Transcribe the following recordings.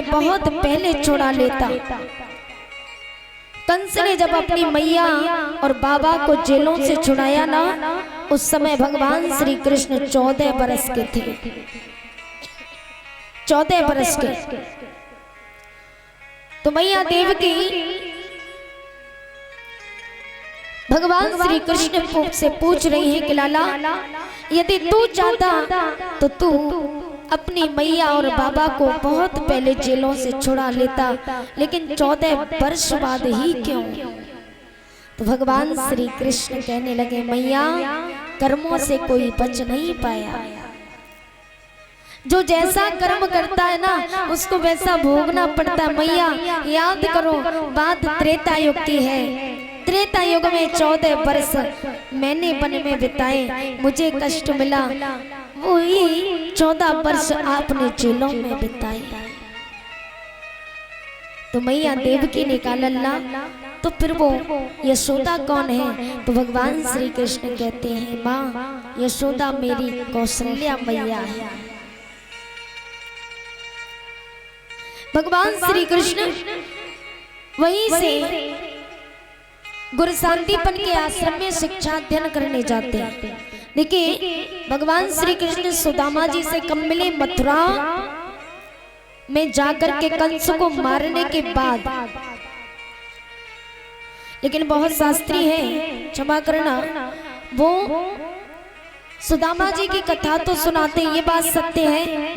बहुत पहले छुड़ा लेता। कंस ने जब अपनी मैया और बाबा को जेलों से छुड़ाया ना, उस समय भगवान श्री कृष्ण 14 बरस के थे। 14 बरस के। तो मैया देवकी भगवान श्री कृष्ण से पूछ रही है कि लाला, यदि तू चाहता तो तू अपनी मैया और बाबा को बहुत पहले जेलों से छुड़ा लेता, लेकिन 14 वर्ष बाद ही क्यों? तो भगवान श्री कृष्ण कहने लगे, मैया कर्मों से कोई बच नहीं पाया। जो जैसा कर्म करता है ना, उसको वैसा भोगना पड़ता है। मैया याद करो, बात त्रेता युग की है। त्रेता युग में 14 वर्ष मैंने वन में बिताए, मुझे कष्ट मिला, वही 14 वर्ष आपने जेलों में बिताए। तो मैया देवकी ने कहा, लल्ला तो फिर वो यशोदा कौन है? तो भगवान श्री कृष्ण कहते हैं, माँ यशोदा मेरी कौशल्या मैया है। भगवान श्री कृष्ण वहीं से गुरु शांतिपन के आश्रम में शिक्षा अध्ययन करने जाते हैं। देखिए भगवान श्री कृष्ण सुदामा जी से कब मिले? मथुरा में जाकर के कंस को मारने के बाद। लेकिन बहुत शास्त्री हैं, क्षमा करना, वो सुदामा जी की कथा तो सुनाते, ये बात सत्य है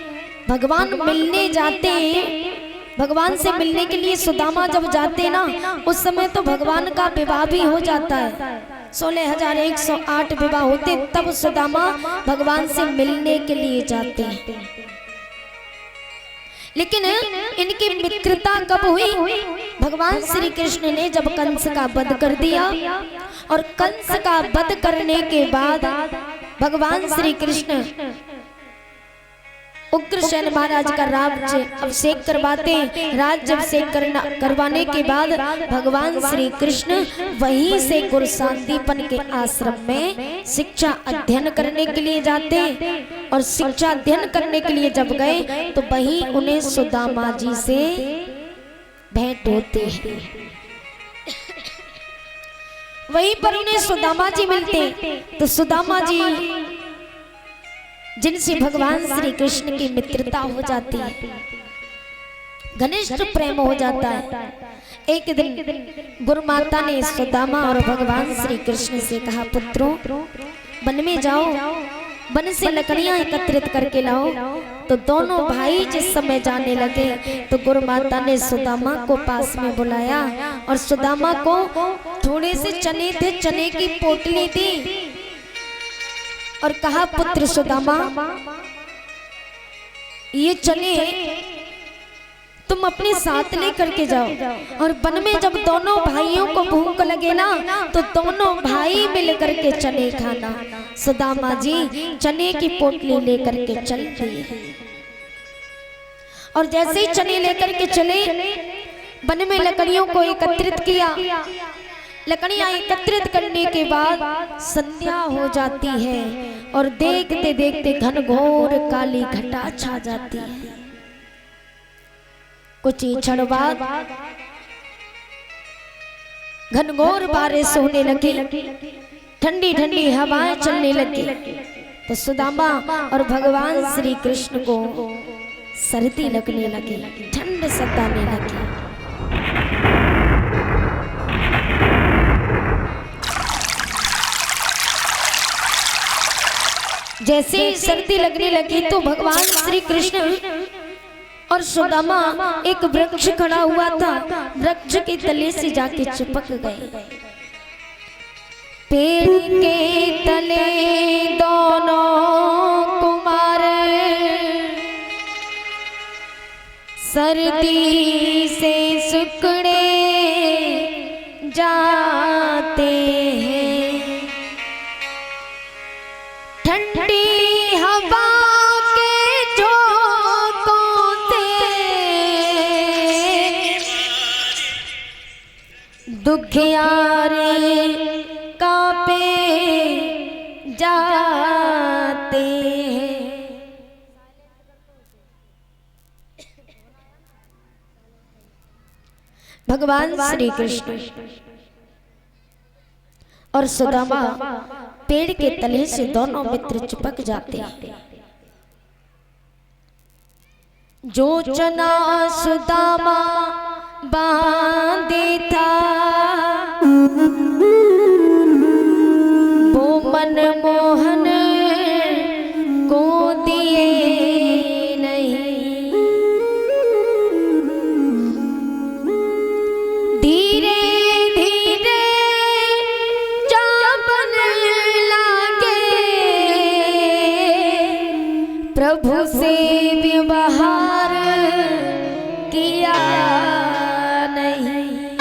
भगवान मिलने जाते हैं। भगवान से मिलने के लिए सुदामा जब जाते ना, उस समय तो भगवान का विवाह भी हो जाता है। 16,108 विवाह होते, तब सुदामा भगवान से मिलने के लिए जाते हैं। लेकिन इनकी मित्रता कब हुई? भगवान श्री कृष्ण ने जब कंस का वध कर दिया, और कंस का वध करने के बाद भगवान श्री कृष्ण उग्रसेन महाराज का राज्य अभिषेक करवाते हैं। राज्य अभिषेक करवाने के बाद भगवान श्री कृष्ण वहीं से गुरु शांतिपन के आश्रम में शिक्षा अध्ययन करने के लिए जाते हैं। और शिक्षा अध्ययन करने के लिए जब गए तो वहीं उन्हें सुदामा जी से भेंट होती है। वहीं पर उन्हें सुदामा जी मिलते हैं। तो सुदामा जी जिनसे भगवान श्री कृष्ण की मित्रता हो जाती है, घनिष्ठ प्रेम हो जाता है। एक दिन गुरु माता ने सुदामा और भगवान श्री कृष्ण से कहा, पुत्रों वन में जाओ, वन से लकड़ियां एकत्रित करके लाओ। तो दोनों भाई जिस समय जाने लगे तो गुरु माता ने सुदामा को पास में बुलाया और सुदामा को थोड़े से चने थे, चने की पोटली दी और कहा, पुत्र सुदामा ये चने तुम अपने साथ लेकर के जाओ, और वन में जब दोनों भाइयों को भूख लगे ना, तो दोनों भाई मिलकर के चने खाना। सुदामा जी चने की पोटली लेकर के चल दिए, और जैसे ही चने लेकर के चले, वन में लकड़ियों को एकत्रित किया। लकड़ियां एकत्रित करने के बाद संध्या हो जाती है, और देखते देखते घनघोर काली घटा छा जाती है। कुछ ही क्षण बाद घनघोर बारिश होने लगी, ठंडी ठंडी हवाएं चलने लगी। तो सुदामा और भगवान श्री कृष्ण को सर्दी लगने लगी, ठंड सताने लगी। जैसे सर्दी लगने लगी तो भगवान श्री कृष्ण और सुदामा, एक वृक्ष खड़ा हुआ था, वृक्ष के तले से जाके चिपक गए। पेड़ के तले दोनों कुमार सर्दी से सिकुड़े जाते हैं। ठंडी हवा के झोंकों से दुखियारे कांपे जाते हैं। भगवान श्री कृष्ण और सुदामा पेड़ के तले से दोनों मित्र चिपक जाते हैं। जो चना सुदामा बांधे था वो मनमोहन को दिए नहीं। धीरे धीरे जाबन लागे प्रभु से व्यवहार किया नहीं।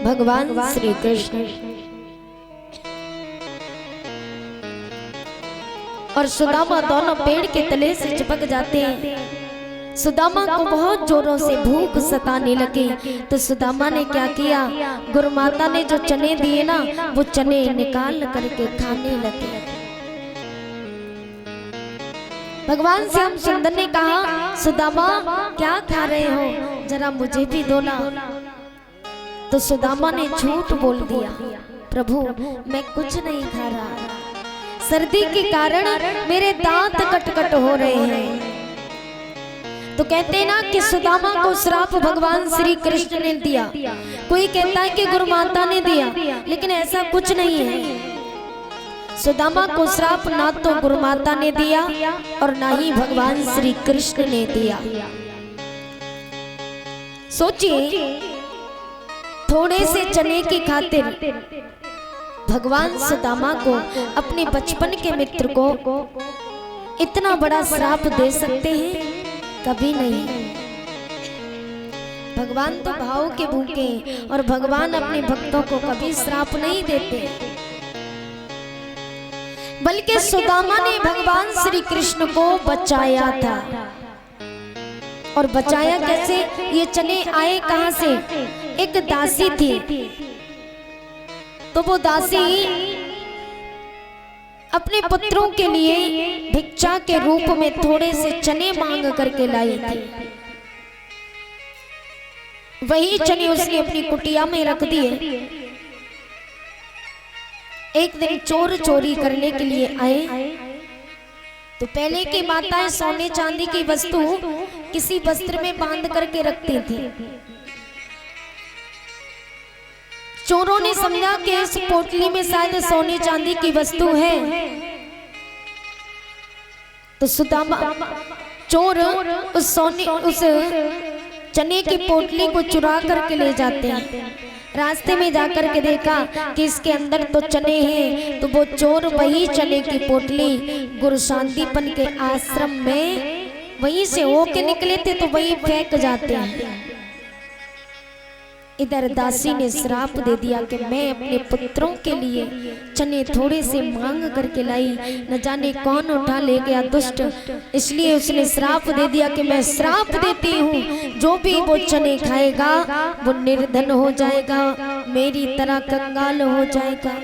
भगवान श्री कृष्ण और सुदामा दोनों पेड़ के तले से चिपक जाते हैं। सुदामा को बहुत जोरों से भूख सताने लगी तो सुदामा ने क्या किया, गुरुमाता ने जो चने दिए ना वो चने निकाल करके खाने लगे। भगवान श्याम सुंदर ने कहा, सुदामा क्या खा रहे हो, जरा मुझे भी दो ना। तो सुदामा ने झूठ बोल दिया, प्रभु मैं कुछ नहीं खा रहा, सर्दी के कारण मेरे दांत कटकट हो रहे हैं। तो कहते हैं ना कि सुदामा को श्राप भगवान श्री कृष्ण ने दिया। कोई कहता है कि गुरुमाता ने दिया, लेकिन ऐसा कुछ नहीं है। सुदामा को श्राप ना तो गुरुमाता ने दिया और ना ही भगवान श्री कृष्ण ने दिया। सोचिए, थोड़े से चने की खातिर भगवान सुदामा को, अपने बचपन के मित्र को इतना बड़ा श्राप दे सकते हैं? कभी नहीं। भगवान तो भाव के भूखे और भगवान अपने भक्तों को कभी श्राप नहीं देते। बल्कि सुदामा ने भगवान श्री कृष्ण को बचाया था। और बचाया कैसे? ये चने आए कहां से? एक दासी थी, तो वो दासी अपने पुत्रों के लिए भिक्षा के रूप में थोड़े से चने मांग करके लाई थी। वही चने उसने अपनी कुटिया में रख दिए। एक दिन चोर चोरी करने के लिए आए तो पहले की माताएं सोने चांदी की वस्तु किसी वस्त्र में बांध करके रखती थी। चोरों ने समझा कि इस पोटली में शायद सोने चांदी की वस्तु है, तो सुदामा चोर उस चने की पोटली को चुरा करके ले जाते हैं। रास्ते में जाकर के देखा कि इसके अंदर तो चने हैं, तो वो चोर वही चने की पोटली गुरु शांतिपन के आश्रम में वहीं से होके निकले थे, तो वही फेंक जाते हैं। इधर दासी ने श्राप दे दिया कि मैं अपने पुत्रों के लिए चने थोड़े से मांग करके लाई, न जाने कौन उठा ले गया दुष्ट। इसलिए उसने श्राप दे दिया कि मैं श्राप देती हूँ, जो भी वो चने खाएगा वो निर्धन हो जाएगा, मेरी तरह कंगाल हो जाएगा।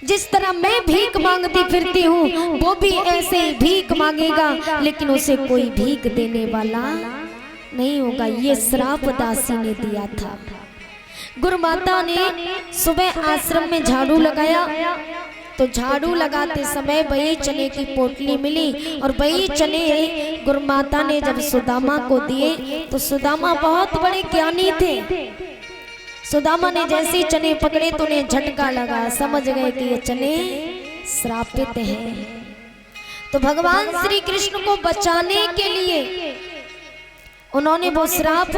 जिस तरह मैं भीख मांगती फिरती हूँ वो भी ऐसे ही भीख मांगेगा, लेकिन उसे कोई भीख देने वाला नहीं होगा। ये श्राप दासी ने दिया था। गुरुमाता ने सुबह आश्रम में झाड़ू लगाया, तो झाड़ू लगाते समय वही चने की पोटली मिली और वही चने गुरुमाता ने जब सुदामा को दिए तो सुदामा बहुत बड़े ज्ञानी थे। सुदामा ने जैसे ही चने पकड़े तो उन्हें झटका लगा, समझ गए कि ये चने श्रापित हैं। तो भगवान श्री कृष्ण को बचाने के लिए उन्होंने वो श्राप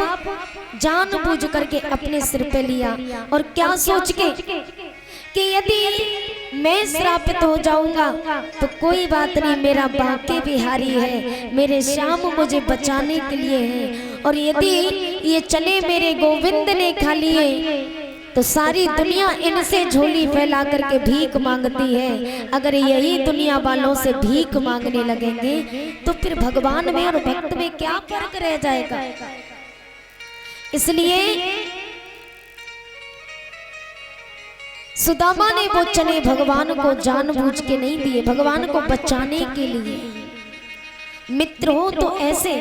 जानबूझ करके अपने सिर पे लिया। और क्या सोच के कि यदि मैं श्रापित हो जाऊंगा तो कोई बात नहीं, मेरा बांके बिहारी है, मेरे श्याम मुझे बचाने के लिए है। और यदि ये चने मेरे गोविंद ने खा लिए तो सारी दुनिया इनसे झोली फैला करके भीख मांगती है। अगर यही दुनिया वालों से भीख मांगने लगेंगे तो फिर भगवान में और भक्त में क्या फर्क रह जाएगा। इसलिए सुदामा ने वो चने भगवान को जानबूझ के नहीं दिए, भगवान को बचाने के लिए। मित्र हो तो ऐसे